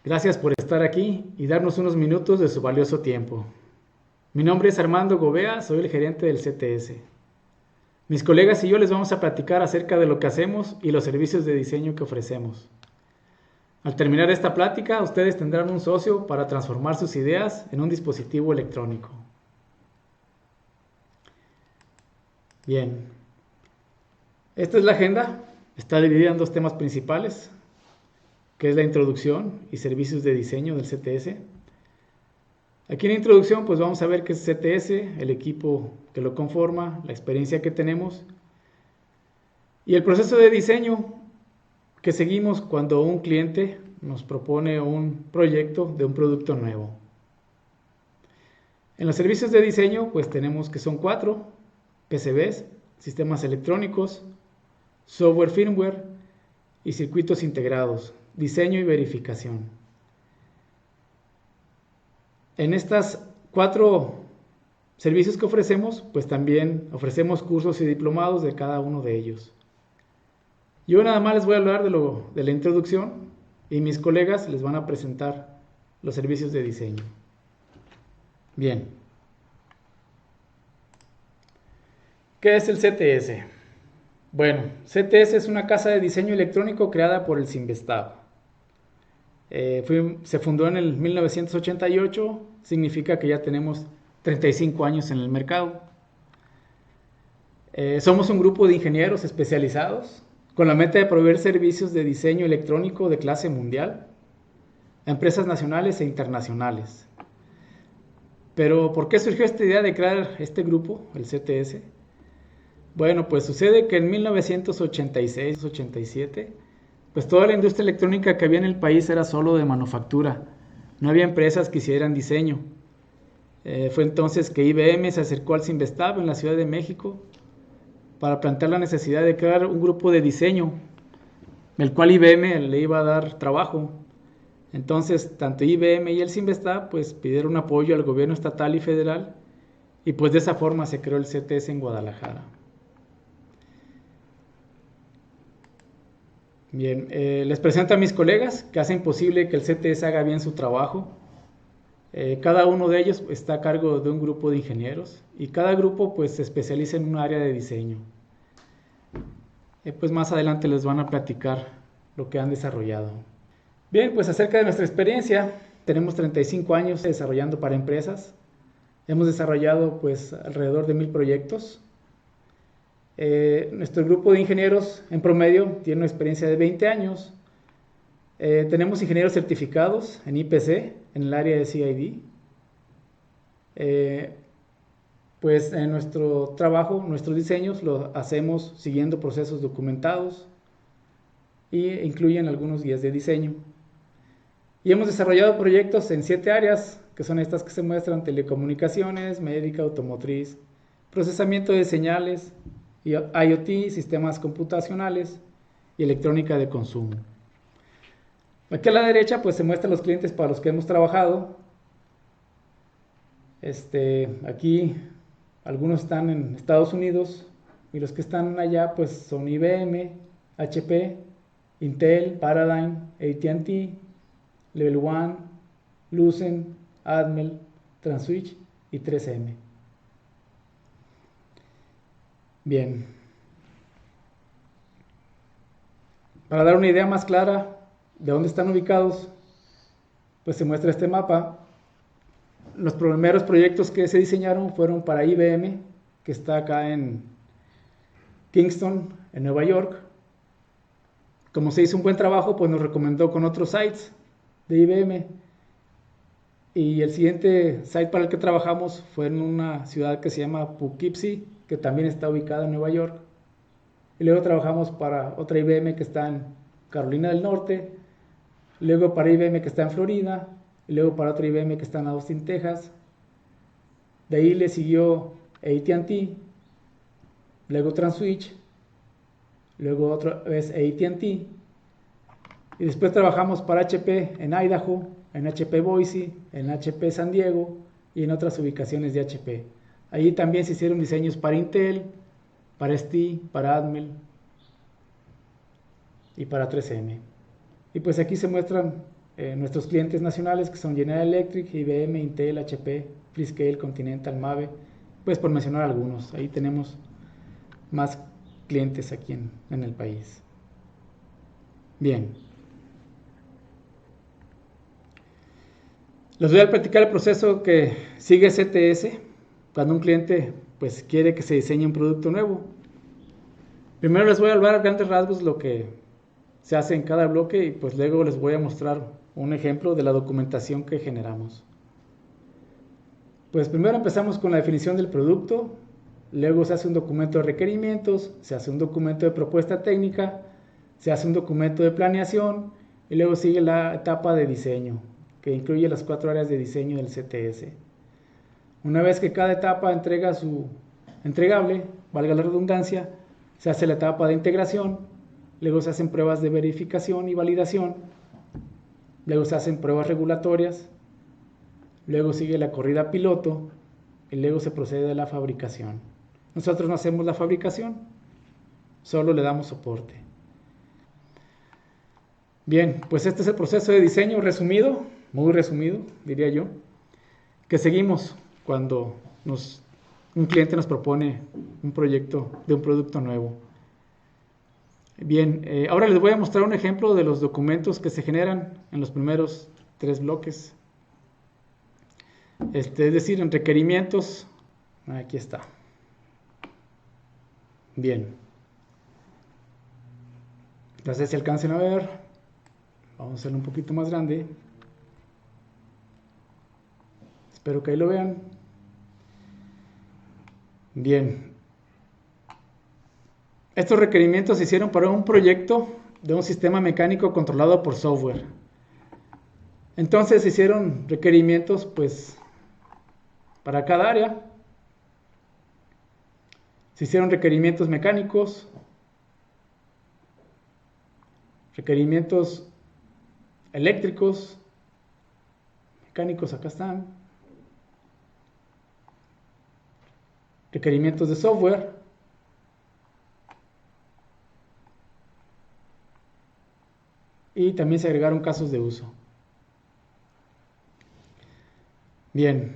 Gracias por estar aquí y darnos unos minutos de su valioso tiempo. Mi nombre es Armando Gobea, soy el gerente del CTS. Mis colegas y yo les vamos a platicar acerca de lo que hacemos y los servicios de diseño que ofrecemos. Al terminar esta plática, ustedes tendrán un socio para transformar sus ideas en un dispositivo electrónico. Bien, esta es la agenda. Está dividida en dos temas principales, que es la introducción y servicios de diseño del CTS. Aquí en la introducción pues vamos a ver qué es CTS, el equipo que lo conforma, la experiencia que tenemos y el proceso de diseño que seguimos cuando un cliente nos propone un proyecto de un producto nuevo. En los servicios de diseño pues tenemos que son 4: PCBs, sistemas electrónicos, software firmware y circuitos integrados, diseño y verificación. En estas 4 servicios que ofrecemos, pues también ofrecemos cursos y diplomados de cada uno de ellos. Yo nada más les voy a hablar de la introducción y mis colegas les van a presentar los servicios de diseño. Bien. ¿Qué es el CTS? Bueno, CTS es una casa de diseño electrónico creada por el Cinvestav. Se fundó en el 1988, significa que ya tenemos 35 años en el mercado. Somos un grupo de ingenieros especializados con la meta de proveer servicios de diseño electrónico de clase mundial a empresas nacionales e internacionales. Pero, ¿por qué surgió esta idea de crear este grupo, el CTS? Bueno, pues sucede que en 1986-87, pues toda la industria electrónica que había en el país era solo de manufactura. No había empresas que hicieran diseño. Fue entonces que IBM se acercó al Cinvestav en la Ciudad de México para plantear la necesidad de crear un grupo de diseño, el cual IBM le iba a dar trabajo. Entonces, tanto IBM y el Cinvestav pues pidieron apoyo al gobierno estatal y federal y pues de esa forma se creó el CTS en Guadalajara. Bien, les presento a mis colegas que hacen posible que el CTS haga bien su trabajo. Cada uno de ellos está a cargo de un grupo de ingenieros y cada grupo pues se especializa en un área de diseño. Pues más adelante les van a platicar lo que han desarrollado. Bien, pues acerca de nuestra experiencia, tenemos 35 años desarrollando para empresas. Hemos desarrollado pues alrededor de 1000 proyectos. Nuestro grupo de ingenieros en promedio tiene una experiencia de 20 años. Tenemos ingenieros certificados en IPC, en el área de CID. Pues en nuestro trabajo, nuestros diseños los hacemos siguiendo procesos documentados e incluyen algunos guías de diseño. Y hemos desarrollado proyectos en 7 áreas, que son estas que se muestran: telecomunicaciones, médica, automotriz, procesamiento de señales, IoT, sistemas computacionales y electrónica de consumo. Aquí a la derecha pues se muestran los clientes para los que hemos trabajado. Aquí algunos están en Estados Unidos y los que están allá pues son IBM, HP, Intel, Paradigm, AT&T, Level 1, Lucent, Atmel, Transwitch y 3M. Bien. Para dar una idea más clara de dónde están ubicados, pues se muestra este mapa. Los primeros proyectos que se diseñaron fueron para IBM, que está acá en Kingston, en Nueva York. Como se hizo un buen trabajo, pues nos recomendó con otros sites de IBM. Y el siguiente site para el que trabajamos fue en una ciudad que se llama Poughkeepsie, que también está ubicada en Nueva York. Y luego trabajamos para otra IBM que está en Carolina del Norte, luego para IBM que está en Florida, y luego para otra IBM que está en Austin, Texas. De ahí le siguió AT&T, luego Transwitch, luego otra vez AT&T, y después trabajamos para HP en Idaho, en HP Boise, en HP San Diego y en otras ubicaciones de HP. Allí también se hicieron diseños para Intel, para ST, para Atmel y para 3M. Y pues aquí se muestran nuestros clientes nacionales, que son General Electric, IBM, Intel, HP, Freescale, Continental, Mave, pues por mencionar algunos. Ahí tenemos más clientes aquí en el país. Bien. Les voy a platicar el proceso que sigue CTS cuando un cliente pues quiere que se diseñe un producto nuevo. Primero les voy a hablar a grandes rasgos lo que se hace en cada bloque y pues luego les voy a mostrar un ejemplo de la documentación que generamos. Pues primero empezamos con la definición del producto, luego se hace un documento de requerimientos, se hace un documento de propuesta técnica, se hace un documento de planeación y luego sigue la etapa de diseño, que incluye las 4 áreas de diseño del CTS. Una vez que cada etapa entrega su entregable, valga la redundancia, se hace la etapa de integración, luego se hacen pruebas de verificación y validación, luego se hacen pruebas regulatorias, luego sigue la corrida piloto y luego se procede a la fabricación. Nosotros no hacemos la fabricación, solo le damos soporte. Bien, pues este es el proceso de diseño resumido, muy resumido, diría yo, que seguimos cuando un cliente nos propone un proyecto de un producto nuevo. Bien, ahora les voy a mostrar un ejemplo de los documentos que se generan en los primeros 3 bloques. Es decir, en requerimientos, aquí está. Bien. Entonces, si alcancen a ver, vamos a hacerlo un poquito más grande. Espero que ahí lo vean. Bien. Estos requerimientos se hicieron para un proyecto de un sistema mecánico controlado por software. Entonces se hicieron requerimientos pues para cada área. Se hicieron requerimientos mecánicos, requerimientos eléctricos, mecánicos acá están, requerimientos de software, y también se agregaron casos de uso. Bien.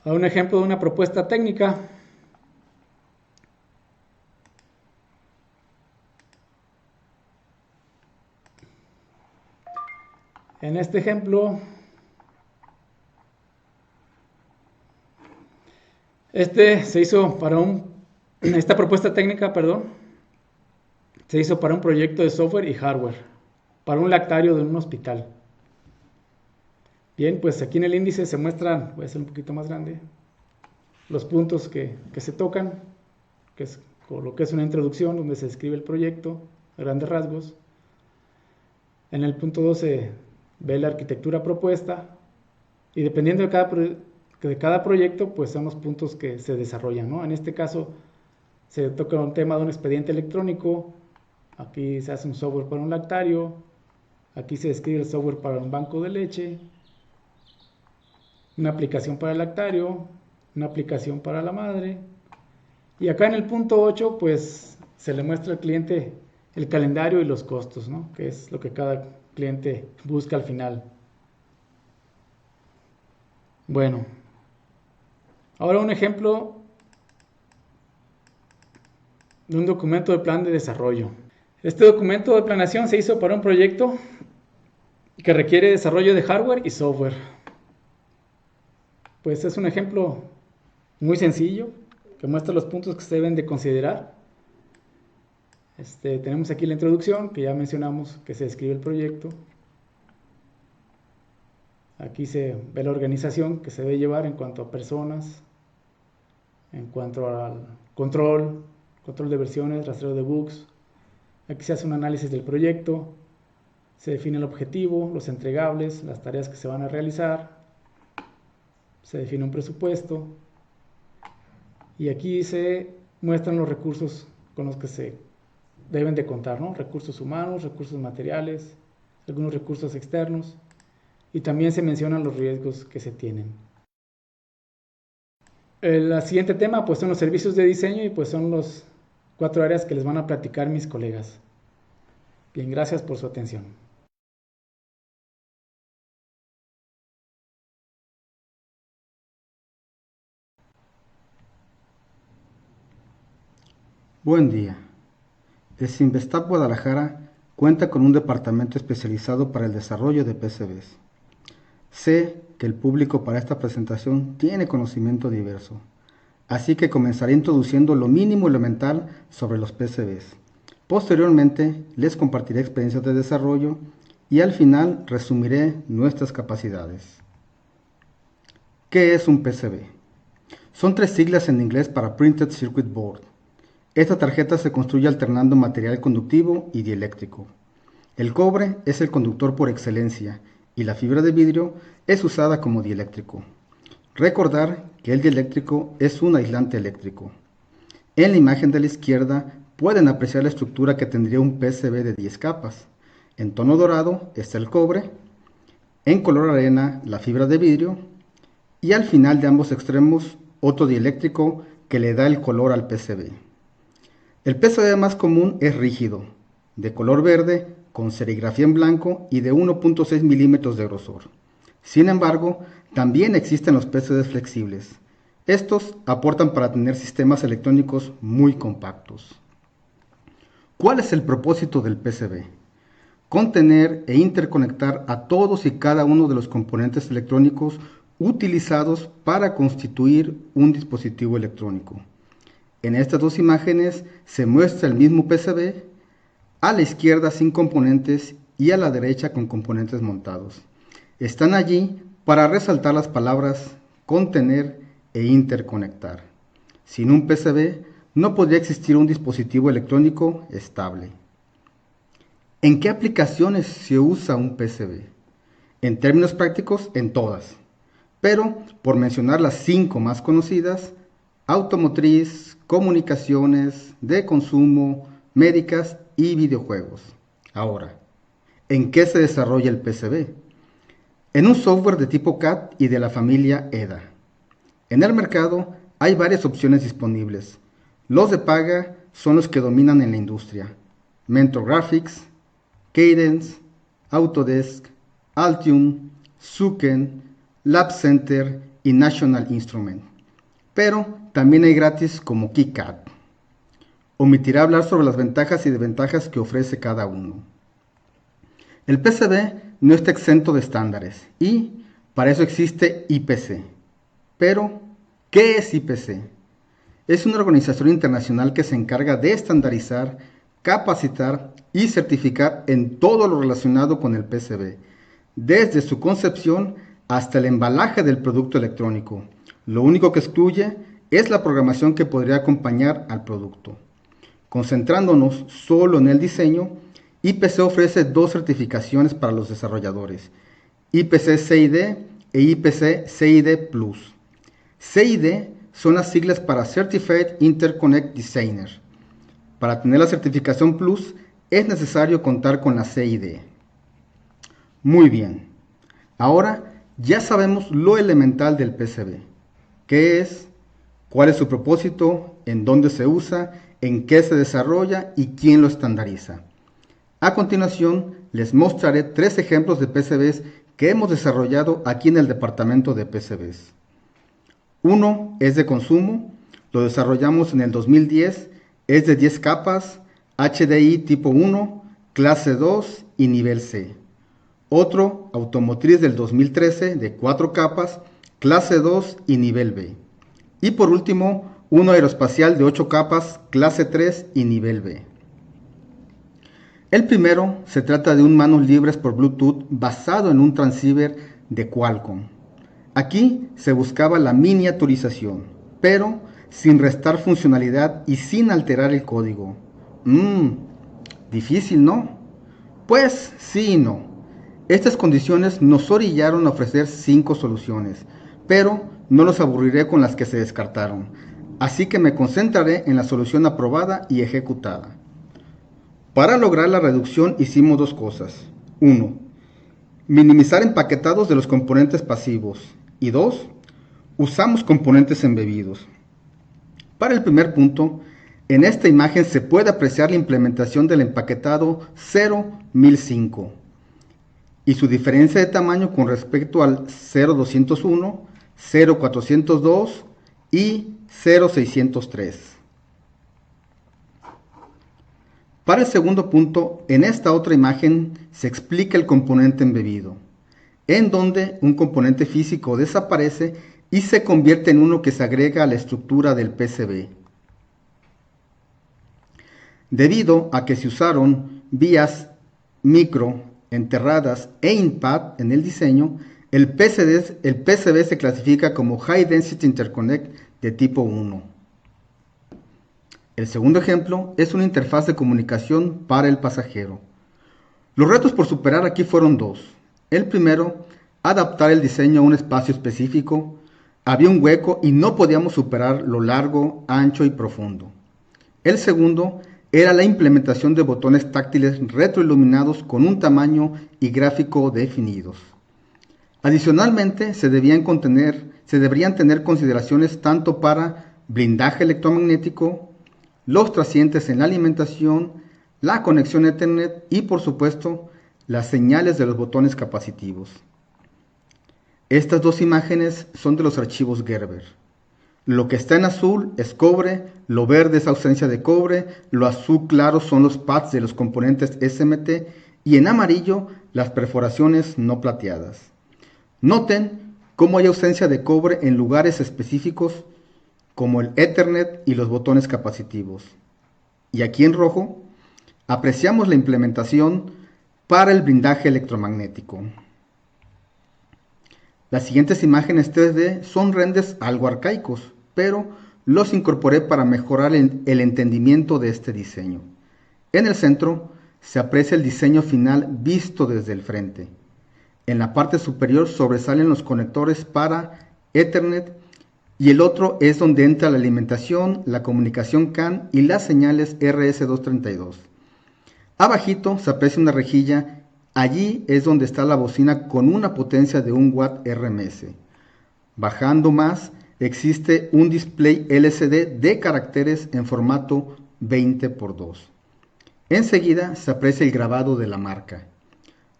Un ejemplo de una propuesta técnica. En este ejemplo, esta propuesta técnica, se hizo para un proyecto de software y hardware, para un lactario de un hospital. Bien, pues aquí en el índice se muestran, voy a hacer un poquito más grande, los puntos que se tocan, que es lo que es una introducción donde se describe el proyecto a grandes rasgos. En el punto 2 se ve la arquitectura propuesta y dependiendo de cada proyecto, pues son los puntos que se desarrollan, ¿no? En este caso se toca un tema de un expediente electrónico, aquí se hace un software para un lactario, aquí se describe el software para un banco de leche, una aplicación para el lactario, una aplicación para la madre, y acá en el punto 8 pues se le muestra al cliente el calendario y los costos, ¿no? Que es lo que cada cliente busca al final. Bueno, ahora un ejemplo de un documento de plan de desarrollo. Este documento de planeación se hizo para un proyecto que requiere desarrollo de hardware y software. Pues es un ejemplo muy sencillo que muestra los puntos que se deben de considerar. Tenemos aquí la introducción, que ya mencionamos que se describe el proyecto. Aquí se ve la organización que se debe llevar en cuanto a personas, en cuanto al control de versiones, rastreo de bugs. Aquí se hace un análisis del proyecto, se define el objetivo, los entregables, las tareas que se van a realizar, se define un presupuesto y aquí se muestran los recursos con los que se deben de contar, ¿no? Recursos humanos, recursos materiales, algunos recursos externos y también se mencionan los riesgos que se tienen. El siguiente tema pues son los servicios de diseño y pues son los 4 áreas que les van a platicar mis colegas. Bien, gracias por su atención. Buen día. El Sinvestab Guadalajara cuenta con un departamento especializado para el desarrollo de PCBs. Sé que el público para esta presentación tiene conocimiento diverso, así que comenzaré introduciendo lo mínimo elemental sobre los PCBs. Posteriormente les compartiré experiencias de desarrollo y al final resumiré nuestras capacidades. ¿Qué es un PCB? Son tres siglas en inglés para Printed Circuit Board. Esta tarjeta se construye alternando material conductivo y dieléctrico. El cobre es el conductor por excelencia y la fibra de vidrio es usada como dieléctrico. Recordar que el dieléctrico es un aislante eléctrico. En la imagen de la izquierda pueden apreciar la estructura que tendría un PCB de 10 capas. En tono dorado está el cobre, en color arena la fibra de vidrio y al final de ambos extremos otro dieléctrico que le da el color al PCB. El PCB más común es rígido, de color verde, con serigrafía en blanco y de 1.6 milímetros de grosor. Sin embargo, también existen los PCBs flexibles. Estos aportan para tener sistemas electrónicos muy compactos. ¿Cuál es el propósito del PCB? Contener e interconectar a todos y cada uno de los componentes electrónicos utilizados para constituir un dispositivo electrónico. En estas dos imágenes se muestra el mismo PCB, a la izquierda sin componentes y a la derecha con componentes montados. Están allí para resaltar las palabras contener e interconectar. Sin un PCB no podría existir un dispositivo electrónico estable. ¿En qué aplicaciones se usa un PCB? En términos prácticos, en todas. Pero, por mencionar las 5 más conocidas, automotriz, comunicaciones, de consumo, médicas y videojuegos. Ahora, ¿en qué se desarrolla el PCB? En un software de tipo CAD y de la familia EDA. En el mercado hay varias opciones disponibles. Los de paga son los que dominan en la industria. Mentor Graphics, Cadence, Autodesk, Altium, Suken, Lab Center y National Instrument. Pero también hay gratis como KiCad. Omitiré hablar sobre las ventajas y desventajas que ofrece cada uno. El PCB no está exento de estándares y para eso existe IPC. Pero, ¿qué es IPC? Es una organización internacional que se encarga de estandarizar, capacitar y certificar en todo lo relacionado con el PCB, desde su concepción hasta el embalaje del producto electrónico. Lo único que excluye es la programación que podría acompañar al producto. Concentrándonos solo en el diseño, IPC ofrece 2 certificaciones para los desarrolladores, IPC CID e IPC CID Plus. CID son las siglas para Certified Interconnect Designer. Para tener la certificación Plus es necesario contar con la CID. Muy bien, ahora ya sabemos lo elemental del PCB. ¿Qué es? ¿Cuál es su propósito? ¿En dónde se usa? ¿En qué se desarrolla? ¿Y quién lo estandariza? A continuación, les mostraré 3 ejemplos de PCBs que hemos desarrollado aquí en el departamento de PCBs. Uno es de consumo, lo desarrollamos en el 2010, es de 10 capas, HDI tipo 1, clase 2 y nivel C. Otro, automotriz del 2013, de 4 capas, clase 2 y nivel B. Y por último, uno aeroespacial de 8 capas, clase 3 y nivel B. El primero se trata de un manos libres por Bluetooth basado en un transceiver de Qualcomm. Aquí se buscaba la miniaturización, pero sin restar funcionalidad y sin alterar el código. Difícil, ¿no? Pues sí y no. Estas condiciones nos orillaron a ofrecer 5 soluciones, pero no los aburriré con las que se descartaron, así que me concentraré en la solución aprobada y ejecutada. Para lograr la reducción hicimos 2 cosas. 1. Minimizar empaquetados de los componentes pasivos. Y 2. Usamos componentes embebidos. Para el primer punto, En esta imagen se puede apreciar la implementación del empaquetado 0.1005 y su diferencia de tamaño con respecto al 0.201, 0.402 y 0.603. Para el segundo punto, en esta otra imagen se explica el componente embebido, en donde un componente físico desaparece y se convierte en uno que se agrega a la estructura del PCB. Debido a que se usaron vías micro, enterradas e INPAD en el diseño, el PCB se clasifica como High Density Interconnect de tipo 1. El segundo ejemplo es una interfaz de comunicación para el pasajero. Los retos por superar aquí fueron dos. El primero, adaptar el diseño a un espacio específico. Había un hueco y no podíamos superar lo largo, ancho y profundo. El segundo era la implementación de botones táctiles retroiluminados con un tamaño y gráfico definidos. Adicionalmente, se deberían tener consideraciones tanto para blindaje electromagnético, los trascientes en la alimentación, la conexión Ethernet y, por supuesto, las señales de los botones capacitivos. Estas dos imágenes son de los archivos Gerber. Lo que está en azul es cobre, lo verde es ausencia de cobre, lo azul claro son los pads de los componentes SMT y en amarillo las perforaciones no plateadas. Noten cómo hay ausencia de cobre en lugares específicos como el Ethernet y los botones capacitivos. Y aquí en rojo apreciamos la implementación para el blindaje electromagnético. Las siguientes imágenes 3D son renders algo arcaicos, pero los incorporé para mejorar el entendimiento de este diseño. En el centro se aprecia el diseño final visto desde el frente. En la parte superior sobresalen los conectores para Ethernet y el otro es donde entra la alimentación, la comunicación CAN y las señales RS232. Abajito se aprecia una rejilla, allí es donde está la bocina con una potencia de 1 watt RMS. Bajando más, existe un display LCD de caracteres en formato 20x2. Enseguida se aprecia el grabado de la marca.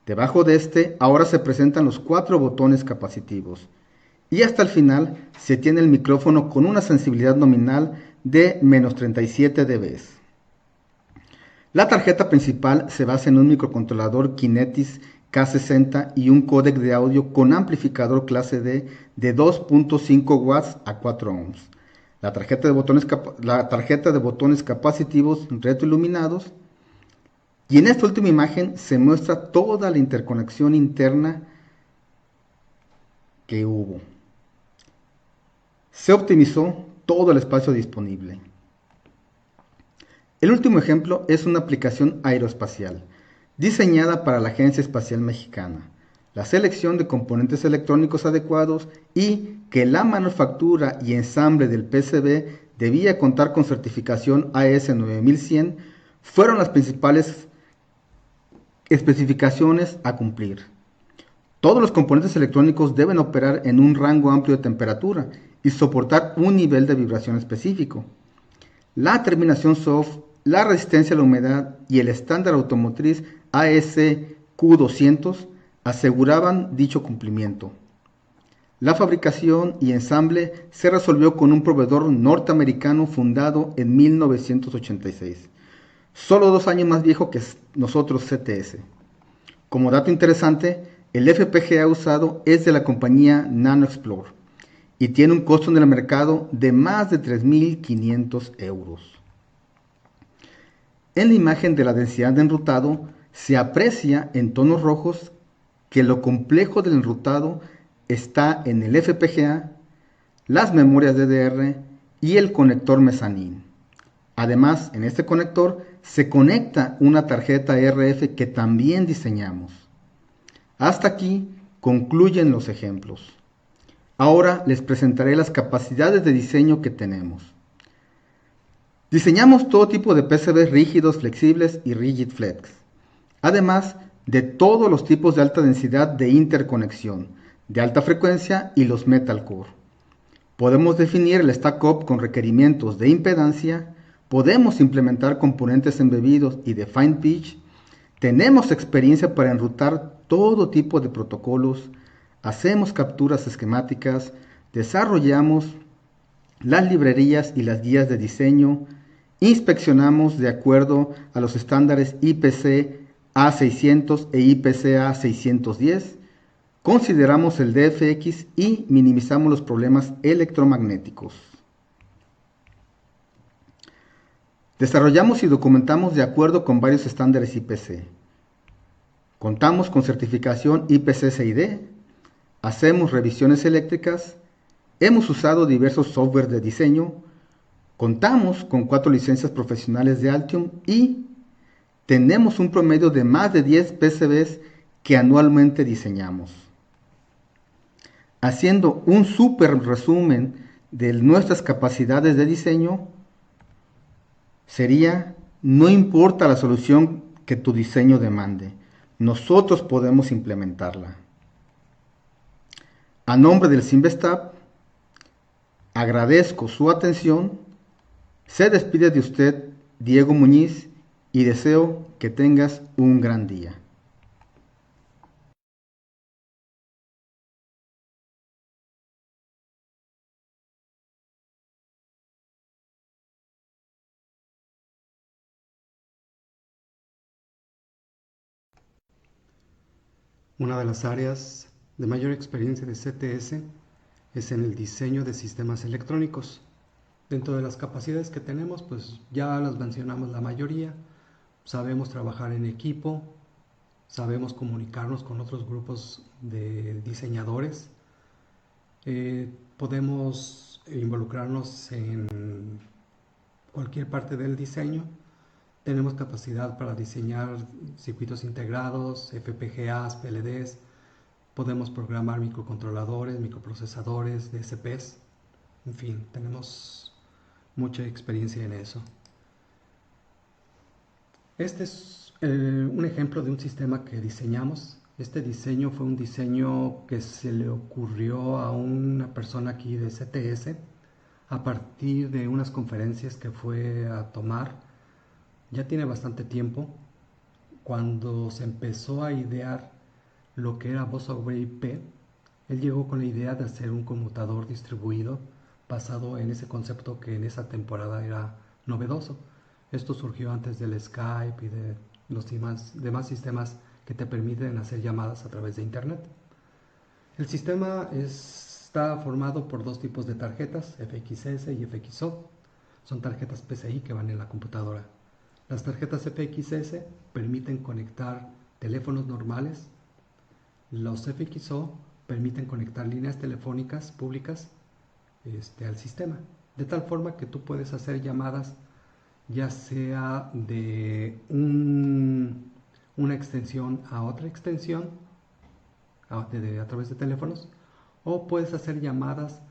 Debajo de este ahora se presentan los 4 botones capacitivos. Y hasta el final se tiene el micrófono con una sensibilidad nominal de -37 dB. La tarjeta principal se basa en un microcontrolador Kinetis K60 y un códec de audio con amplificador clase D de 2.5 watts a 4 ohms. La tarjeta de botones capacitivos retroiluminados. Y en esta última imagen se muestra toda la interconexión interna que hubo. Se optimizó todo el espacio disponible. El último ejemplo es una aplicación aeroespacial, diseñada para la Agencia Espacial Mexicana. La selección de componentes electrónicos adecuados y que la manufactura y ensamble del PCB debía contar con certificación AS9100 fueron las principales especificaciones a cumplir. Todos los componentes electrónicos deben operar en un rango amplio de temperatura y soportar un nivel de vibración específico. La terminación SOF, la resistencia a la humedad y el estándar automotriz ASQ200 aseguraban dicho cumplimiento. La fabricación y ensamble se resolvió con un proveedor norteamericano fundado en 1986, solo 2 años más viejo que nosotros CTS. Como dato interesante, el FPGA usado es de la compañía NanoExplore y tiene un costo en el mercado de más de 3.500 euros. En la imagen de la densidad de enrutado se aprecia en tonos rojos que lo complejo del enrutado está en el FPGA, las memorias DDR y el conector mezanín. Además, en este conector se conecta una tarjeta RF que también diseñamos. Hasta aquí concluyen los ejemplos. Ahora les presentaré las capacidades de diseño que tenemos. Diseñamos todo tipo de PCBs rígidos, flexibles y rigid flex, además de todos los tipos de alta densidad de interconexión, de alta frecuencia y los metal core. Podemos definir el stack up con requerimientos de impedancia, podemos implementar componentes embebidos y de fine pitch, tenemos experiencia para enrutar todo tipo de protocolos, hacemos capturas esquemáticas, desarrollamos las librerías y las guías de diseño, inspeccionamos de acuerdo a los estándares IPC A600 e IPC A610, consideramos el DFX y minimizamos los problemas electromagnéticos. Desarrollamos y documentamos de acuerdo con varios estándares IPC. Contamos con certificación IPC-CID, hacemos revisiones eléctricas, hemos usado diversos software de diseño, contamos con 4 licencias profesionales de Altium y tenemos un promedio de más de 10 PCBs que anualmente diseñamos. Haciendo un súper resumen de nuestras capacidades de diseño, sería: no importa la solución que tu diseño demande, nosotros podemos implementarla. A nombre del Simvestab, agradezco su atención. Se despide de usted Diego Muñiz y deseo que tengas un gran día. Una de las áreas de mayor experiencia de CTS es en el diseño de sistemas electrónicos. Dentro de las capacidades que tenemos, pues ya las mencionamos la mayoría. Sabemos trabajar en equipo, sabemos comunicarnos con otros grupos de diseñadores, podemos involucrarnos en cualquier parte del diseño. Tenemos capacidad para diseñar circuitos integrados, FPGAs, PLDs. Podemos programar microcontroladores, microprocesadores, DSPs. En fin, tenemos mucha experiencia en eso. Este es un ejemplo de un sistema que diseñamos. Este diseño fue un diseño que se le ocurrió a una persona aquí de CTS a partir de unas conferencias que fue a tomar. Ya tiene bastante tiempo, cuando se empezó a idear lo que era Voz sobre IP. Él llegó con la idea de hacer un conmutador distribuido basado en ese concepto que en esa temporada era novedoso. Esto surgió antes del Skype y de los demás sistemas que te permiten hacer llamadas a través de Internet. El sistema está formado por 2 tipos de tarjetas, FXS y FXO. Son tarjetas PCI que van en la computadora. Las tarjetas FXS permiten conectar teléfonos normales. Los FXO permiten conectar líneas telefónicas públicas al sistema, de tal forma que tú puedes hacer llamadas ya sea de una extensión a otra extensión a través de teléfonos, o puedes hacer llamadas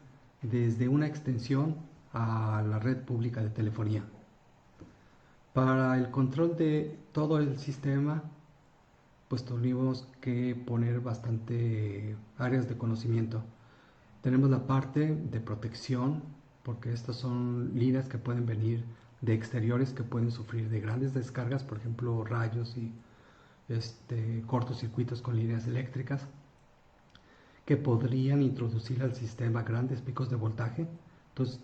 desde una extensión a la red pública de telefonía. Para el control de todo el sistema, pues tuvimos que poner bastante áreas de conocimiento. Tenemos la parte de protección, porque estas son líneas que pueden venir de exteriores que pueden sufrir de grandes descargas, por ejemplo rayos y cortocircuitos con líneas eléctricas, que podrían introducir al sistema grandes picos de voltaje. Entonces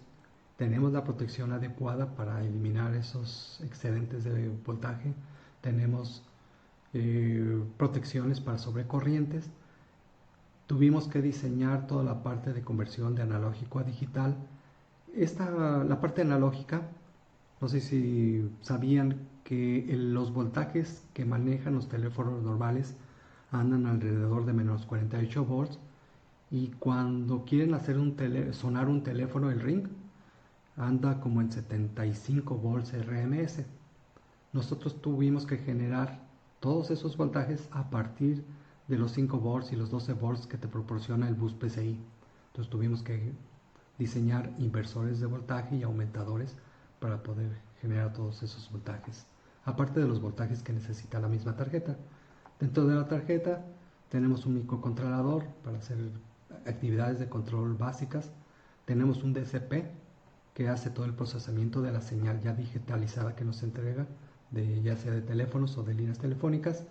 tenemos la protección adecuada para eliminar esos excedentes de voltaje. Tenemos protecciones para sobrecorrientes. Tuvimos que diseñar toda la parte de conversión de analógico a digital. La parte analógica, no sé si sabían que los voltajes que manejan los teléfonos normales andan alrededor de menos 48 volts, y cuando quieren hacer sonar un teléfono, el ring, anda como en 75 volts RMS. Nosotros tuvimos que generar todos esos voltajes a partir de los 5 volts y los 12 volts que te proporciona el bus PCI. Entonces tuvimos que diseñar inversores de voltaje y aumentadores para poder generar todos esos voltajes, aparte de los voltajes que necesita la misma tarjeta. Dentro de la tarjeta tenemos un microcontrolador para hacer actividades de control básicas. Tenemos un DSP que hace todo el procesamiento de la señal ya digitalizada que nos entrega, ya sea de teléfonos o de líneas telefónicas.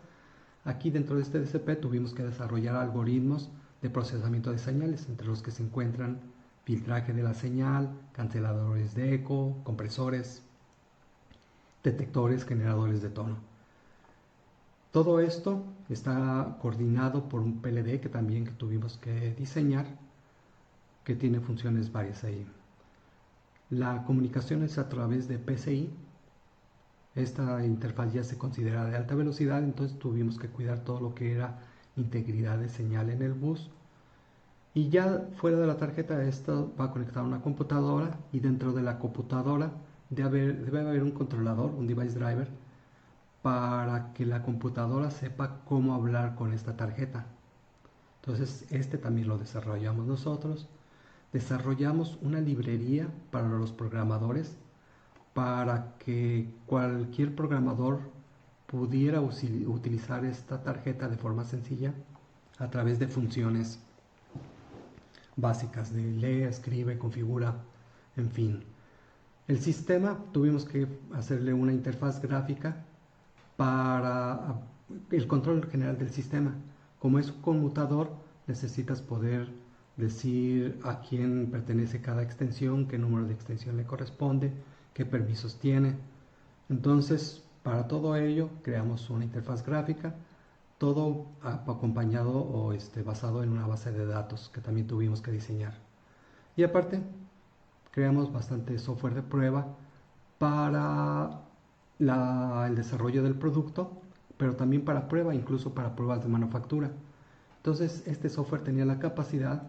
Aquí dentro de este DCP tuvimos que desarrollar algoritmos de procesamiento de señales, entre los que se encuentran filtraje de la señal, canceladores de eco, compresores, detectores, generadores de tono. Todo esto está coordinado por un PLD que también tuvimos que diseñar, que tiene funciones varias ahí. La comunicación es a través de PCI. Esta interfaz ya se considera de alta velocidad, entonces tuvimos que cuidar todo lo que era integridad de señal en el bus. Y ya fuera de la tarjeta, esto va conectado a una computadora, y dentro de la computadora debe haber un controlador, un device driver, para que la computadora sepa cómo hablar con esta tarjeta. Entonces este también lo desarrollamos nosotros. Desarrollamos una librería para los programadores, para que cualquier programador pudiera utilizar esta tarjeta de forma sencilla a través de funciones básicas de lee, escribe, configura, en fin. El sistema tuvimos que hacerle una interfaz gráfica para el control general del sistema. Como es un conmutador, necesitas poder decir a quién pertenece cada extensión, qué número de extensión le corresponde, qué permisos tiene. Entonces, para todo ello, creamos una interfaz gráfica, todo acompañado o basado en una base de datos que también tuvimos que diseñar. Y aparte, creamos bastante software de prueba para el desarrollo del producto, pero también para prueba, incluso para pruebas de manufactura. Entonces, este software tenía la capacidad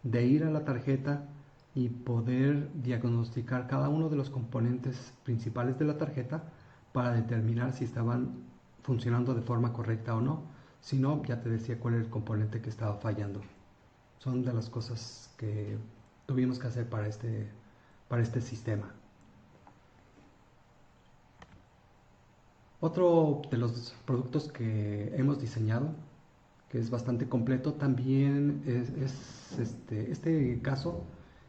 de ir a la tarjeta y poder diagnosticar cada uno de los componentes principales de la tarjeta para determinar si estaban funcionando de forma correcta o no. Si no, ya te decía cuál era el componente que estaba fallando. Son de las cosas que tuvimos que hacer para este sistema. Otro de los productos que hemos diseñado, que es bastante completo, también este caso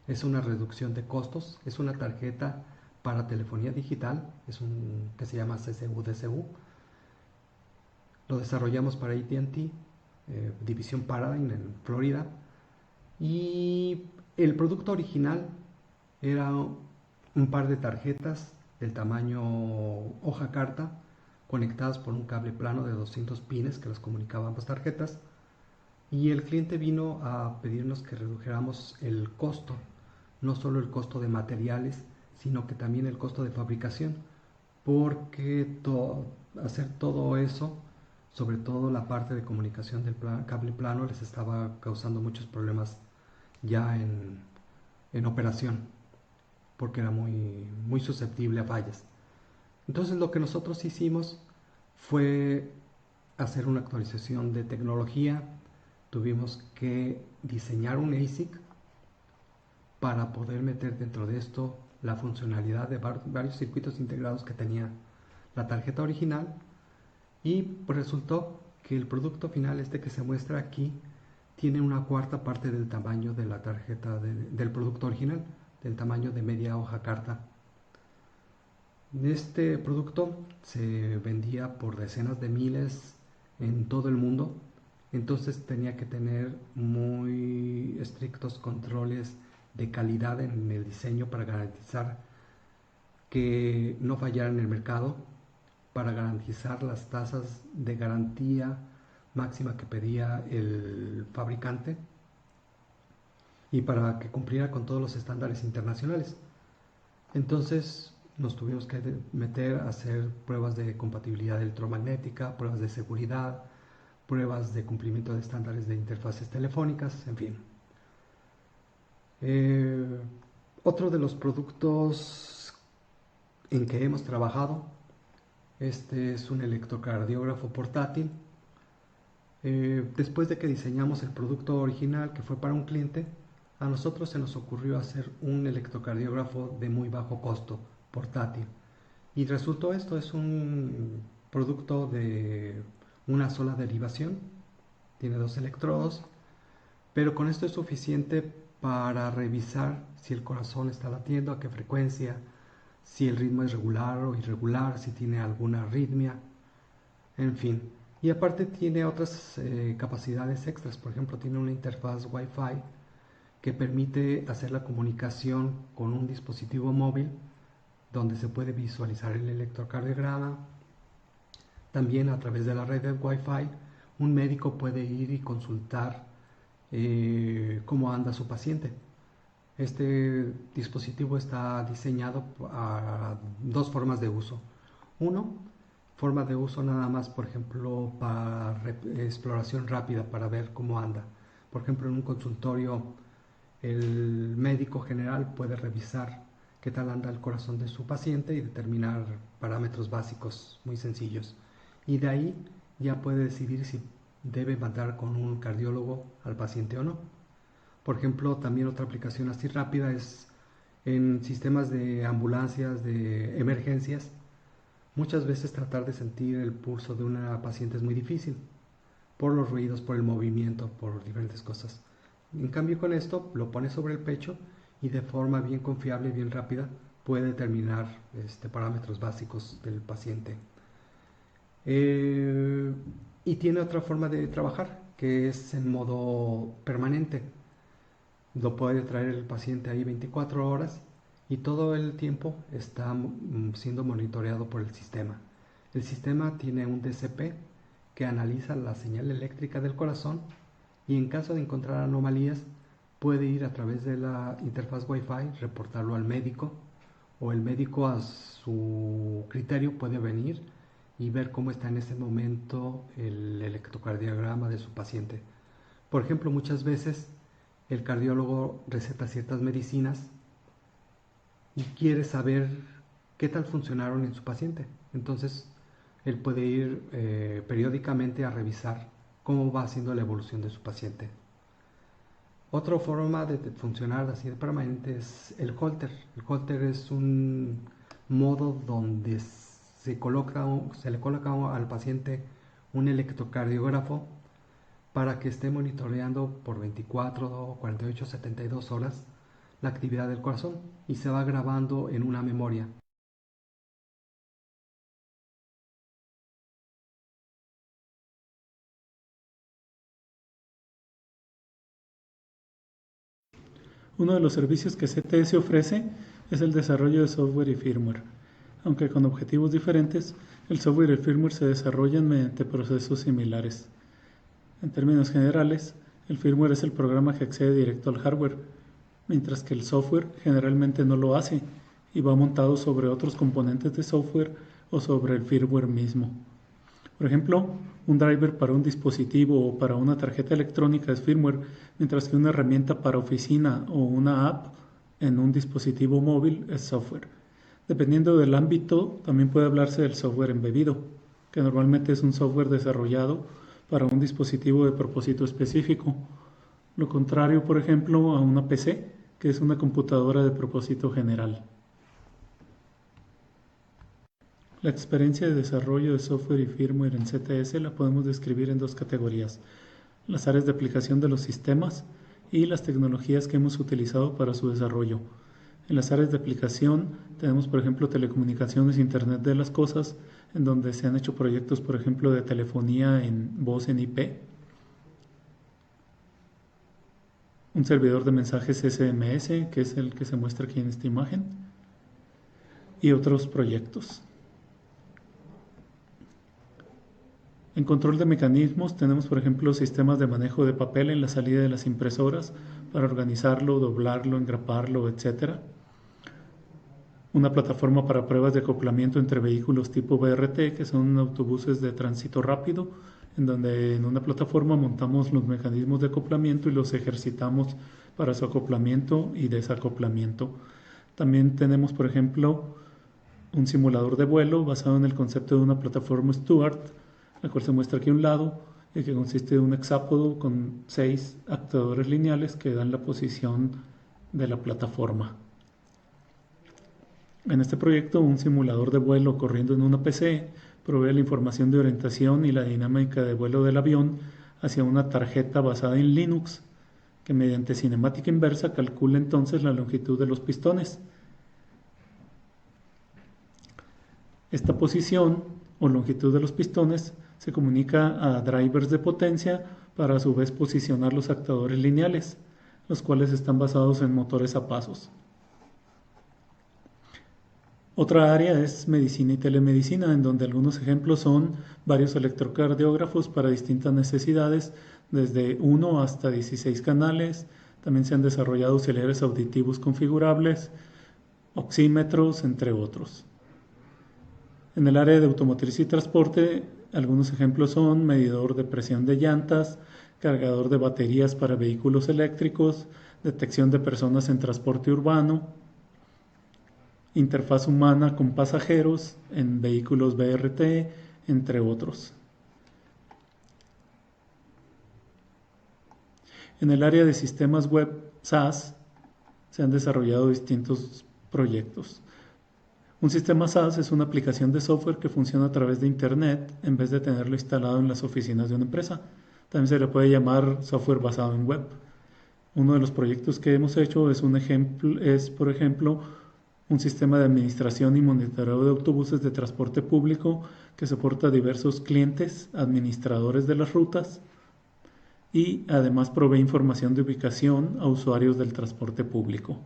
es una reducción de costos. Es una tarjeta para telefonía digital, que se llama CCU-DCU. Lo desarrollamos para AT&T, División Paradigm en Florida. Y el producto original era un par de tarjetas del tamaño hoja carta, conectadas por un cable plano de 200 pines que los comunicaban ambas tarjetas, y el cliente vino a pedirnos que redujéramos el costo, no solo el costo de materiales, sino que también el costo de fabricación, porque hacer todo eso, sobre todo la parte de comunicación del cable plano, les estaba causando muchos problemas ya en operación, porque era muy susceptible a fallas. Entonces lo que nosotros hicimos fue hacer una actualización de tecnología. Tuvimos que diseñar un ASIC para poder meter dentro de esto la funcionalidad de varios circuitos integrados que tenía la tarjeta original, y pues resultó que el producto final, que se muestra aquí, tiene una cuarta parte del tamaño de la tarjeta del producto original, del tamaño de media hoja carta. Este producto se vendía por decenas de miles en todo el mundo, entonces tenía que tener muy estrictos controles de calidad en el diseño para garantizar que no fallara en el mercado, para garantizar las tasas de garantía máxima que pedía el fabricante y para que cumpliera con todos los estándares internacionales. Entonces nos tuvimos que meter a hacer pruebas de compatibilidad electromagnética, pruebas de seguridad, pruebas de cumplimiento de estándares de interfaces telefónicas, en fin. Otro de los productos en que hemos trabajado, este es un electrocardiógrafo portátil. Después de que diseñamos el producto original, que fue para un cliente, a nosotros se nos ocurrió hacer un electrocardiógrafo de muy bajo costo, portátil. Y resultó esto, es un producto de una sola derivación, tiene 2 electrodos, pero con esto es suficiente para revisar si el corazón está latiendo, a qué frecuencia, si el ritmo es regular o irregular, si tiene alguna arritmia, en fin. Y aparte tiene otras capacidades extras, por ejemplo tiene una interfaz Wi-Fi que permite hacer la comunicación con un dispositivo móvil donde se puede visualizar el electrocardiograma. También a través de la red de Wi-Fi un médico puede ir y consultar cómo anda su paciente. Este dispositivo está diseñado a dos formas de uso. Uno, forma de uso nada más, por ejemplo, para exploración rápida, para ver cómo anda. Por ejemplo, en un consultorio, el médico general puede revisar qué tal anda el corazón de su paciente y determinar parámetros básicos muy sencillos. Y de ahí ya puede decidir si debe mandar con un cardiólogo al paciente o no. Por ejemplo, también otra aplicación así rápida es en sistemas de ambulancias, de emergencias. Muchas veces tratar de sentir el pulso de una paciente es muy difícil, por los ruidos, por el movimiento, por diferentes cosas. En cambio con esto lo pone sobre el pecho y de forma bien confiable y bien rápida puede determinar parámetros básicos del paciente. Y tiene otra forma de trabajar, que es en modo permanente. Lo puede traer el paciente ahí 24 horas y todo el tiempo está siendo monitoreado por el sistema. El sistema tiene un DCP que analiza la señal eléctrica del corazón y en caso de encontrar anomalías puede ir a través de la interfaz Wi-Fi, reportarlo al médico, o el médico a su criterio puede venir y ver cómo está en ese momento el electrocardiograma de su paciente. Por ejemplo, muchas veces el cardiólogo receta ciertas medicinas y quiere saber qué tal funcionaron en su paciente. Entonces, él puede ir periódicamente a revisar cómo va haciendo la evolución de su paciente. Otra forma de funcionar así de permanente es el Holter. El Holter es un modo donde se le coloca al paciente un electrocardiógrafo para que esté monitoreando por 24, 48, 72 horas la actividad del corazón y se va grabando en una memoria. Uno de los servicios que CTS ofrece es el desarrollo de software y firmware. Aunque con objetivos diferentes, el software y el firmware se desarrollan mediante procesos similares. En términos generales, el firmware es el programa que accede directo al hardware, mientras que el software generalmente no lo hace y va montado sobre otros componentes de software o sobre el firmware mismo. Por ejemplo, un driver para un dispositivo o para una tarjeta electrónica es firmware, mientras que una herramienta para oficina o una app en un dispositivo móvil es software. Dependiendo del ámbito, también puede hablarse del software embebido, que normalmente es un software desarrollado para un dispositivo de propósito específico. Lo contrario, por ejemplo, a una PC, que es una computadora de propósito general. La experiencia de desarrollo de software y firmware en CTS la podemos describir en dos categorías: las áreas de aplicación de los sistemas y las tecnologías que hemos utilizado para su desarrollo. En las áreas de aplicación tenemos, por ejemplo, telecomunicaciones, Internet de las cosas, en donde se han hecho proyectos, por ejemplo, de telefonía en voz en IP, un servidor de mensajes SMS, que es el que se muestra aquí en esta imagen, y otros proyectos. En control de mecanismos tenemos, por ejemplo, sistemas de manejo de papel en la salida de las impresoras para organizarlo, doblarlo, engraparlo, etc. Una plataforma para pruebas de acoplamiento entre vehículos tipo BRT, que son autobuses de tránsito rápido, en donde en una plataforma montamos los mecanismos de acoplamiento y los ejercitamos para su acoplamiento y desacoplamiento. También tenemos, por ejemplo, un simulador de vuelo basado en el concepto de una plataforma Stuart, la cual se muestra aquí a un lado, y que consiste de un hexápodo con 6 actuadores lineales que dan la posición de la plataforma. En este proyecto, un simulador de vuelo corriendo en una PC provee la información de orientación y la dinámica de vuelo del avión hacia una tarjeta basada en Linux, que mediante cinemática inversa calcula entonces la longitud de los pistones. Esta posición o longitud de los pistones se comunica a drivers de potencia para a su vez posicionar los actuadores lineales, los cuales están basados en motores a pasos. Otra área es medicina y telemedicina, en donde algunos ejemplos son varios electrocardiógrafos para distintas necesidades, desde 1 hasta 16 canales. También se han desarrollado auxiliares auditivos configurables, oxímetros, entre otros. En el área de automotriz y transporte, algunos ejemplos son medidor de presión de llantas, cargador de baterías para vehículos eléctricos, detección de personas en transporte urbano, interfaz humana con pasajeros en vehículos BRT, entre otros. En el área de sistemas web SaaS se han desarrollado distintos proyectos. Un sistema SaaS es una aplicación de software que funciona a través de Internet en vez de tenerlo instalado en las oficinas de una empresa. También se le puede llamar software basado en web. Uno de los proyectos que hemos hecho es, por ejemplo, un sistema de administración y monitoreo de autobuses de transporte público que soporta a diversos clientes, administradores de las rutas, y además provee información de ubicación a usuarios del transporte público.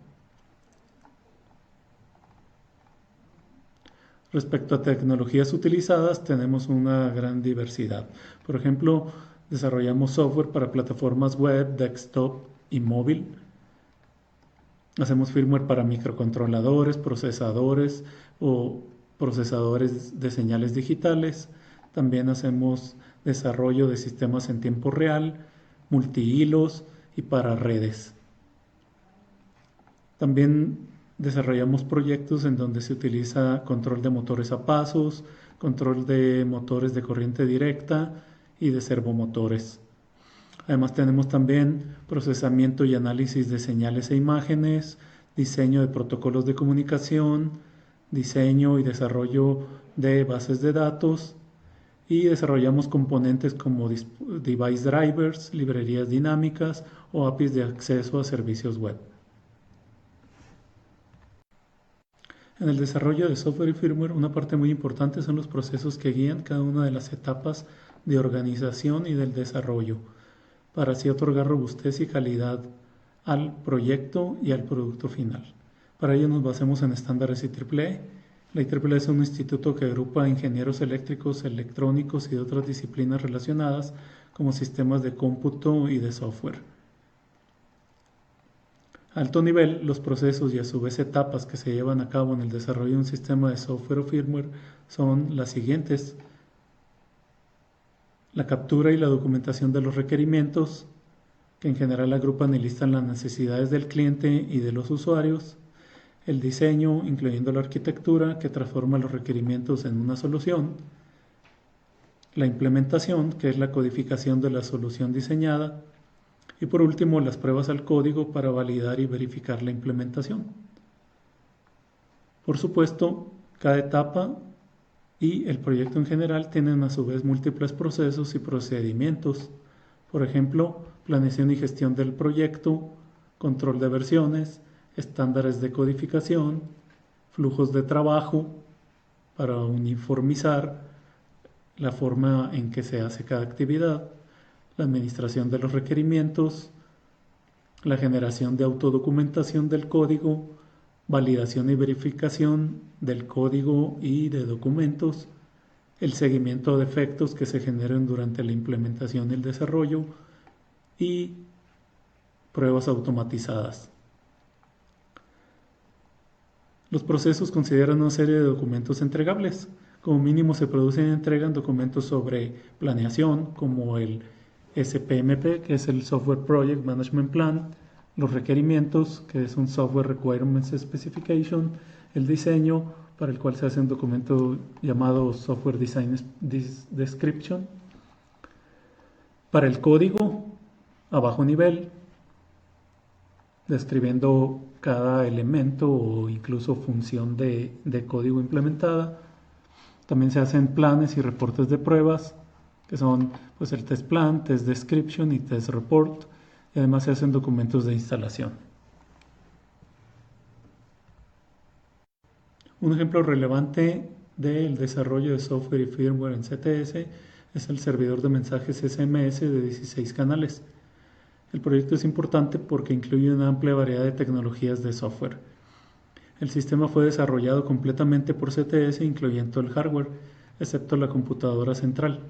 Respecto a tecnologías utilizadas, tenemos una gran diversidad. Por ejemplo, desarrollamos software para plataformas web, desktop y móvil. Hacemos firmware para microcontroladores, procesadores o procesadores de señales digitales. También hacemos desarrollo de sistemas en tiempo real, multihilos y para redes. También desarrollamos proyectos en donde se utiliza control de motores a pasos, control de motores de corriente directa y de servomotores. Además tenemos también procesamiento y análisis de señales e imágenes, diseño de protocolos de comunicación, diseño y desarrollo de bases de datos, y desarrollamos componentes como device drivers, librerías dinámicas o APIs de acceso a servicios web. En el desarrollo de software y firmware, una parte muy importante son los procesos que guían cada una de las etapas de organización y del desarrollo, para así otorgar robustez y calidad al proyecto y al producto final. Para ello nos basamos en estándares IEEE. La IEEE es un instituto que agrupa a ingenieros eléctricos, electrónicos y de otras disciplinas relacionadas como sistemas de cómputo y de software. A alto nivel, los procesos y a su vez etapas que se llevan a cabo en el desarrollo de un sistema de software o firmware son las siguientes: la captura y la documentación de los requerimientos, que en general agrupan y listan las necesidades del cliente y de los usuarios; el diseño, incluyendo la arquitectura, que transforma los requerimientos en una solución; la implementación, que es la codificación de la solución diseñada; y por último, las pruebas al código para validar y verificar la implementación. Por supuesto, cada etapa y el proyecto en general tienen a su vez múltiples procesos y procedimientos. Por ejemplo, planeación y gestión del proyecto, control de versiones, estándares de codificación, flujos de trabajo para uniformizar la forma en que se hace cada actividad, la administración de los requerimientos, la generación de autodocumentación del código, validación y verificación del código y de documentos, el seguimiento de defectos que se generen durante la implementación y el desarrollo, y pruebas automatizadas. Los procesos consideran una serie de documentos entregables. Como mínimo se producen y entregan documentos sobre planeación, como el SPMP, que es el Software Project Management Plan, los requerimientos, que es un Software Requirements Specification, el diseño, para el cual se hace un documento llamado Software Design Description. Para el código, a bajo nivel, describiendo cada elemento o incluso función de código implementada. También se hacen planes y reportes de pruebas, que son pues el test plan, test description y test report. y además se hacen documentos de instalación. Un ejemplo relevante del desarrollo de software y firmware en CTS es el servidor de mensajes SMS de 16 canales. El proyecto es importante porque incluye una amplia variedad de tecnologías de software. El sistema fue desarrollado completamente por CTS, incluyendo el hardware, excepto la computadora central,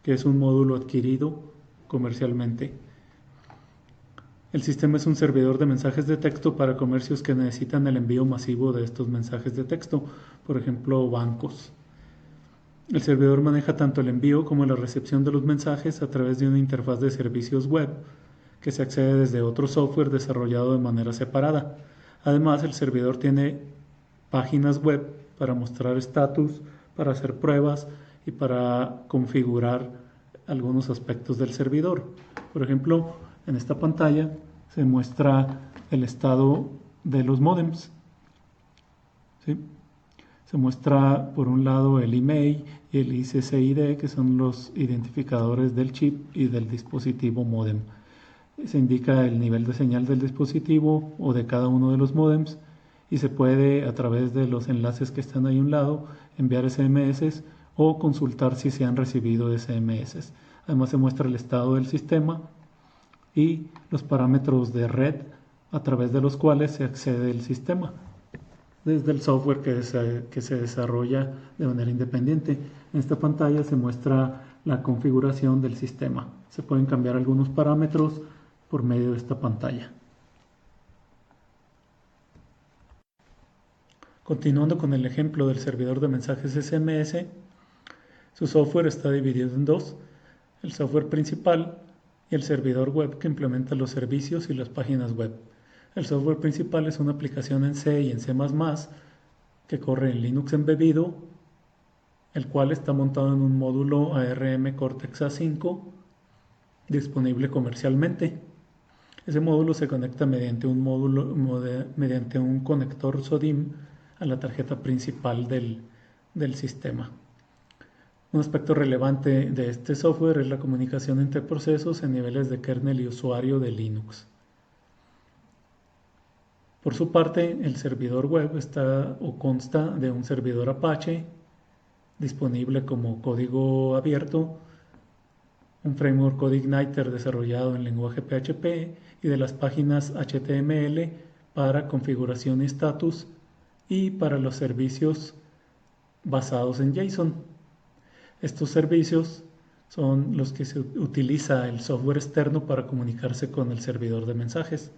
que es un módulo adquirido comercialmente. El sistema es un servidor de mensajes de texto para comercios que necesitan el envío masivo de estos mensajes de texto, por ejemplo, bancos. El servidor maneja tanto el envío como la recepción de los mensajes a través de una interfaz de servicios web que se accede desde otro software desarrollado de manera separada. Además, el servidor tiene páginas web para mostrar estatus, para hacer pruebas y para configurar algunos aspectos del servidor. Por ejemplo, en esta pantalla se muestra el estado de los módems. ¿Sí? Se muestra por un lado el email y el ICCID, que son los identificadores del chip y del dispositivo módem. Se indica el nivel de señal del dispositivo o de cada uno de los módems y se puede, a través de los enlaces que están ahí a un lado, enviar SMS o consultar si se han recibido SMS. Además se muestra el estado del sistema y los parámetros de red a través de los cuales se accede al sistema desde el software que se desarrolla de manera independiente. En esta pantalla se muestra la configuración del sistema. Se pueden cambiar algunos parámetros por medio de esta pantalla. Continuando con el ejemplo del servidor de mensajes SMS, su software está dividido en dos: el software principal y el servidor web que implementa los servicios y las páginas web. El software principal es una aplicación en C y en C++ que corre en Linux embebido, el cual está montado en un módulo ARM Cortex A5 disponible comercialmente. Ese módulo se conecta mediante un conector SODIMM a la tarjeta principal del sistema. Un aspecto relevante de este software es la comunicación entre procesos en niveles de kernel y usuario de Linux. Por su parte, el servidor web consta de un servidor Apache disponible como código abierto, un framework CodeIgniter desarrollado en lenguaje PHP y de las páginas HTML para configuración y estatus y para los servicios basados en JSON. Estos servicios son los que se utiliza el software externo para comunicarse con el servidor de mensajes.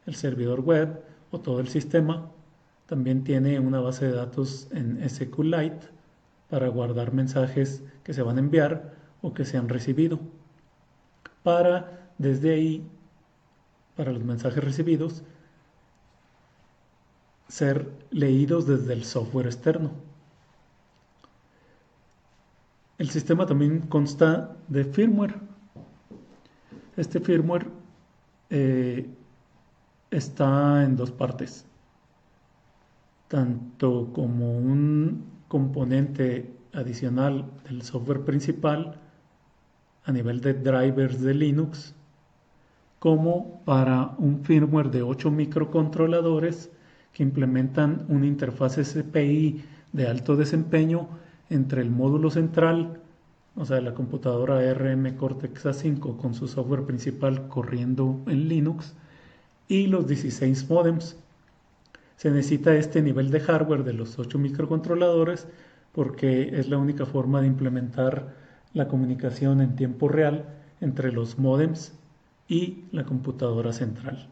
El servidor web o todo el sistema también tiene una base de datos en SQLite para guardar mensajes que se van a enviar o que se han recibido. Desde ahí, para los mensajes recibidos, ser leídos desde el software externo. El sistema también consta de firmware. Este firmware está en dos partes, tanto como un componente adicional del software principal a nivel de drivers de Linux, como para un firmware de 8 microcontroladores que implementan una interfaz SPI de alto desempeño entre el módulo central, o sea, la computadora ARM Cortex A5 con su software principal corriendo en Linux, y los 16 modems. Se necesita este nivel de hardware de los 8 microcontroladores porque es la única forma de implementar la comunicación en tiempo real entre los modems y la computadora central.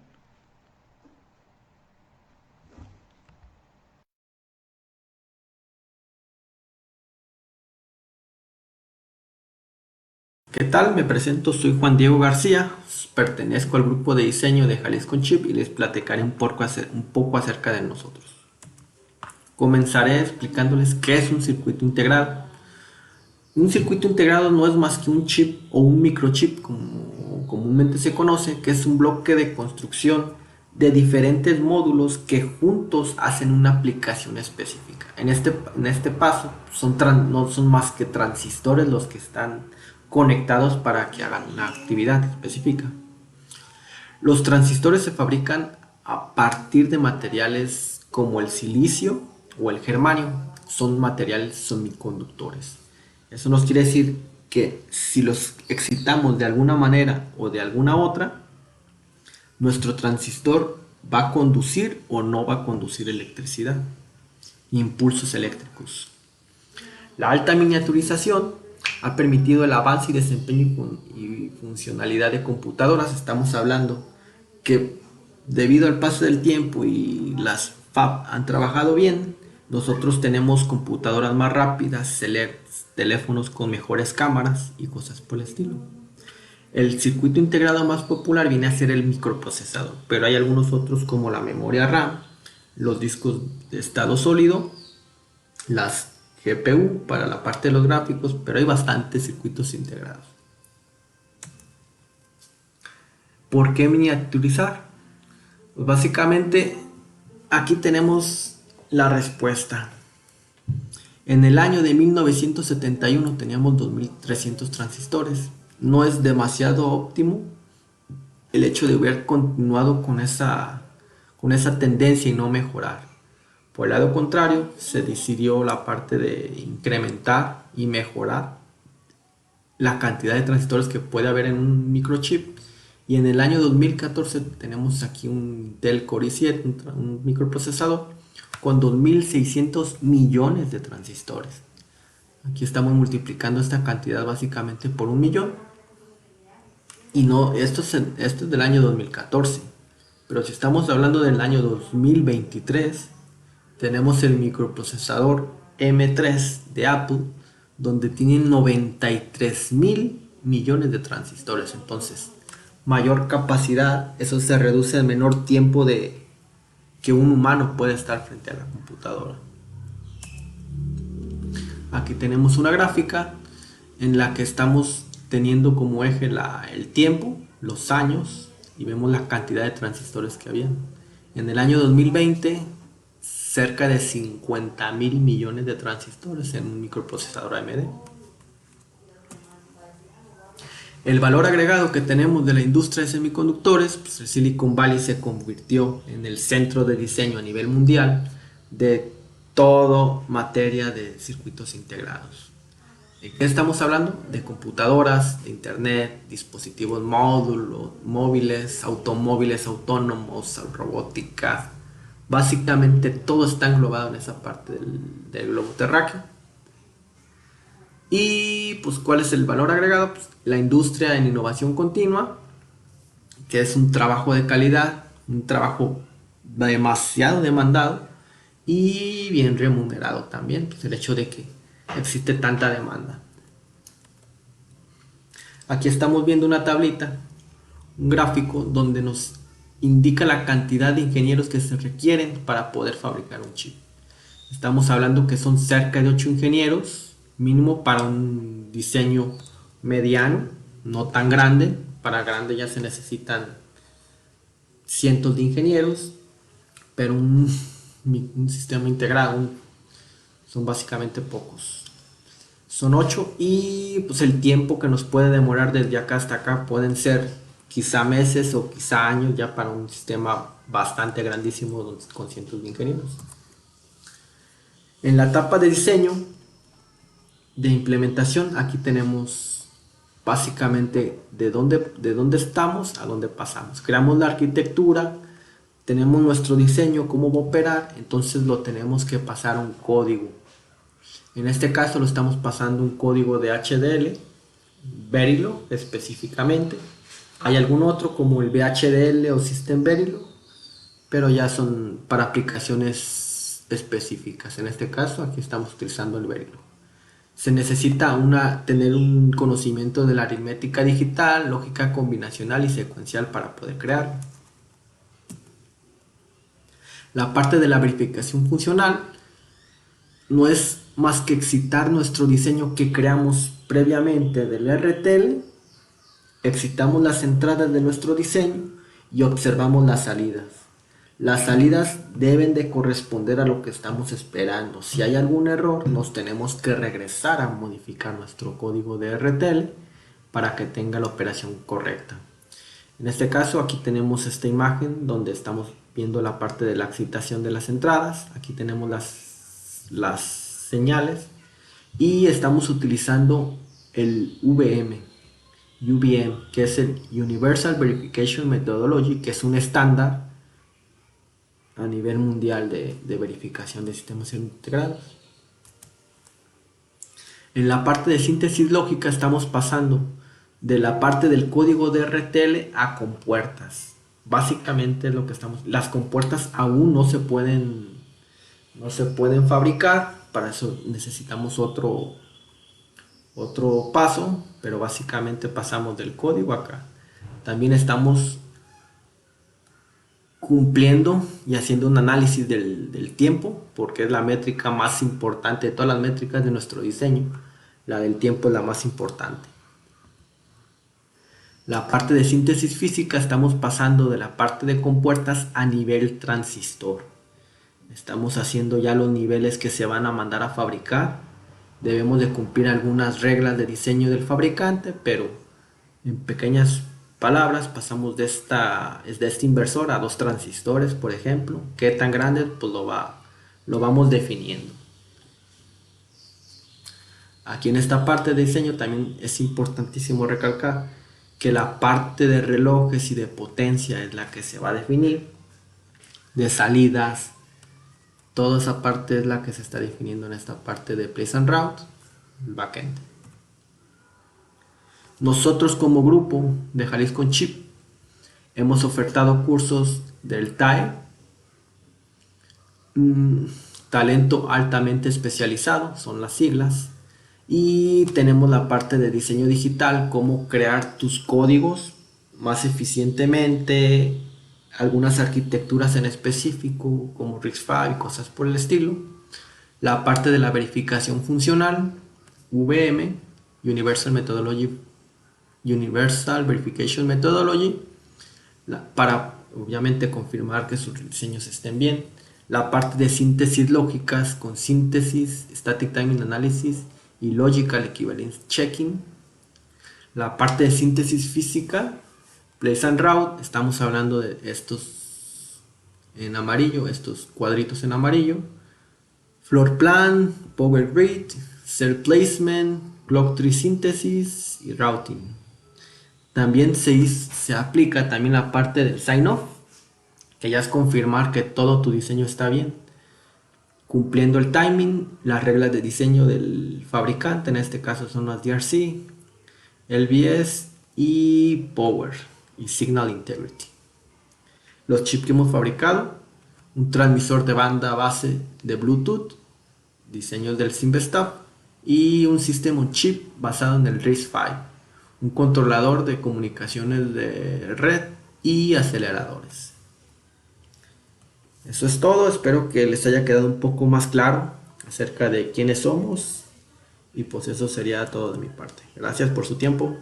¿Qué tal? Me presento, soy Juan Diego García, pertenezco al grupo de diseño de Jalisco Chip y les platicaré un poco acerca de nosotros. Comenzaré explicándoles qué es un circuito integrado. Un circuito integrado no es más que un chip o un microchip, como comúnmente se conoce, que es un bloque de construcción de diferentes módulos que juntos hacen una aplicación específica. En este paso no son más que transistores los que están conectados para que hagan una actividad específica. Los transistores se fabrican a partir de materiales como el silicio o el germanio. Son materiales semiconductores. Eso nos quiere decir que si los excitamos de alguna manera o de alguna otra, nuestro transistor va a conducir o no va a conducir electricidad, impulsos eléctricos. La alta miniaturización ha permitido el avance y desempeño y funcionalidad de computadoras. Estamos hablando que debido al paso del tiempo y las fab han trabajado bien, nosotros tenemos computadoras más rápidas, teléfonos con mejores cámaras y cosas por el estilo. El circuito integrado más popular viene a ser el microprocesador, pero hay algunos otros como la memoria RAM, los discos de estado sólido, las GPU para la parte de los gráficos, pero hay bastantes circuitos integrados. ¿Por qué miniaturizar? Pues básicamente aquí tenemos la respuesta. En el año de 1971 teníamos 2300 transistores. No es demasiado óptimo el hecho de haber continuado con esa tendencia y no mejorar. Por el lado contrario, se decidió la parte de incrementar y mejorar la cantidad de transistores que puede haber en un microchip. Y en el año 2014 tenemos aquí un Intel Core i7, un microprocesador con 2600 millones de transistores. Aquí estamos multiplicando esta cantidad básicamente por 1 millón. Y no, esto es del año 2014. Pero si estamos hablando del año 2023, tenemos el microprocesador M3 de Apple, donde tienen 93 mil millones de transistores. Entonces, mayor capacidad, eso se reduce al menor tiempo que un humano puede estar frente a la computadora. Aquí tenemos una gráfica en la que estamos teniendo como eje el tiempo, los años, y vemos la cantidad de transistores que había. En el año 2020, cerca de 50 mil millones de transistores en un microprocesador AMD. El valor agregado que tenemos de la industria de semiconductores, pues el Silicon Valley se convirtió en el centro de diseño a nivel mundial de todo materia de circuitos integrados. ¿De qué estamos hablando? De computadoras, de internet, dispositivos móviles, automóviles autónomos, robótica. Básicamente todo está englobado en esa parte del globo terráqueo. Y pues, ¿cuál es el valor agregado? Pues, la industria en innovación continua, que es un trabajo de calidad, un trabajo demasiado demandado y bien remunerado también, pues el hecho de que existe tanta demanda. Aquí estamos viendo una tablita, un gráfico donde nos indica la cantidad de ingenieros que se requieren para poder fabricar un chip. Estamos hablando que son cerca de 8 ingenieros mínimo para un diseño mediano, no tan grande. Para grande ya se necesitan cientos de ingenieros, pero un sistema integrado son básicamente pocos. Son 8 y pues el tiempo que nos puede demorar desde acá hasta acá pueden ser quizá meses o quizá años ya para un sistema bastante grandísimo con cientos de ingenieros. En la etapa de diseño, de implementación, aquí tenemos básicamente de dónde estamos a dónde pasamos. Creamos la arquitectura, tenemos nuestro diseño, cómo va a operar, entonces lo tenemos que pasar a un código. En este caso lo estamos pasando un código de HDL, Verilog específicamente. Hay algún otro como el VHDL o System Verilog, pero ya son para aplicaciones específicas. En este caso aquí estamos utilizando el Verilog. Se necesita tener un conocimiento de la aritmética digital, lógica combinacional y secuencial para poder crearlo. La parte de la verificación funcional no es más que excitar nuestro diseño que creamos previamente del RTL, excitamos las entradas de nuestro diseño y observamos las salidas. Las salidas deben de corresponder a lo que estamos esperando. Si hay algún error, nos tenemos que regresar a modificar nuestro código de RTL para que tenga la operación correcta. En este caso aquí tenemos esta imagen donde estamos viendo la parte de la excitación de las entradas. Aquí tenemos las señales y estamos utilizando el UVM, que es el Universal Verification Methodology, que es un estándar a nivel mundial de verificación de sistemas integrados. En la parte de síntesis lógica estamos pasando de la parte del código de RTL a compuertas. Básicamente lo que las compuertas aún no se pueden fabricar, para eso necesitamos otro paso, pero básicamente pasamos del código acá. También estamos cumpliendo y haciendo un análisis del tiempo, porque es la métrica más importante de todas las métricas de nuestro diseño. La del tiempo es la más importante. La parte de síntesis física estamos pasando de la parte de compuertas a nivel transistor. Estamos haciendo ya los niveles que se van a mandar a fabricar. Debemos de cumplir algunas reglas de diseño del fabricante, pero en pequeñas palabras pasamos de este inversor a 2 transistores, por ejemplo. ¿Qué tan grande? Pues lo vamos definiendo. Aquí en esta parte de diseño también es importantísimo recalcar que la parte de relojes y de potencia es la que se va a definir, de salidas, toda esa parte es la que se está definiendo en esta parte de place and route, el backend. Nosotros como grupo de Jalisco Chip hemos ofertado cursos del TAE, talento altamente especializado, son las siglas. Y tenemos la parte de diseño digital, cómo crear tus códigos más eficientemente, algunas arquitecturas en específico como RISC-V y cosas por el estilo. La parte de la verificación funcional, UVM, Universal Verification Methodology, para obviamente confirmar que sus diseños estén bien. La parte de síntesis lógicas con síntesis, Static Timing Analysis y Logical Equivalence Checking. La parte de síntesis física, Place and Route, estamos hablando de estos en amarillo, estos cuadritos en amarillo. Floor Plan, Power Grid, Cell Placement, Clock Tree Synthesis y Routing. También se aplica también la parte del Sign-Off, que ya es confirmar que todo tu diseño está bien, cumpliendo el timing, las reglas de diseño del fabricante, en este caso son las DRC, LVS y Power y Signal Integrity. Los chips que hemos fabricado, un transmisor de banda base de Bluetooth, diseños del Symvestop, y un sistema on chip basado en el RISC-V, un controlador de comunicaciones de red y aceleradores. Eso es todo, espero que les haya quedado un poco más claro acerca de quiénes somos y pues eso sería todo de mi parte. Gracias por su tiempo.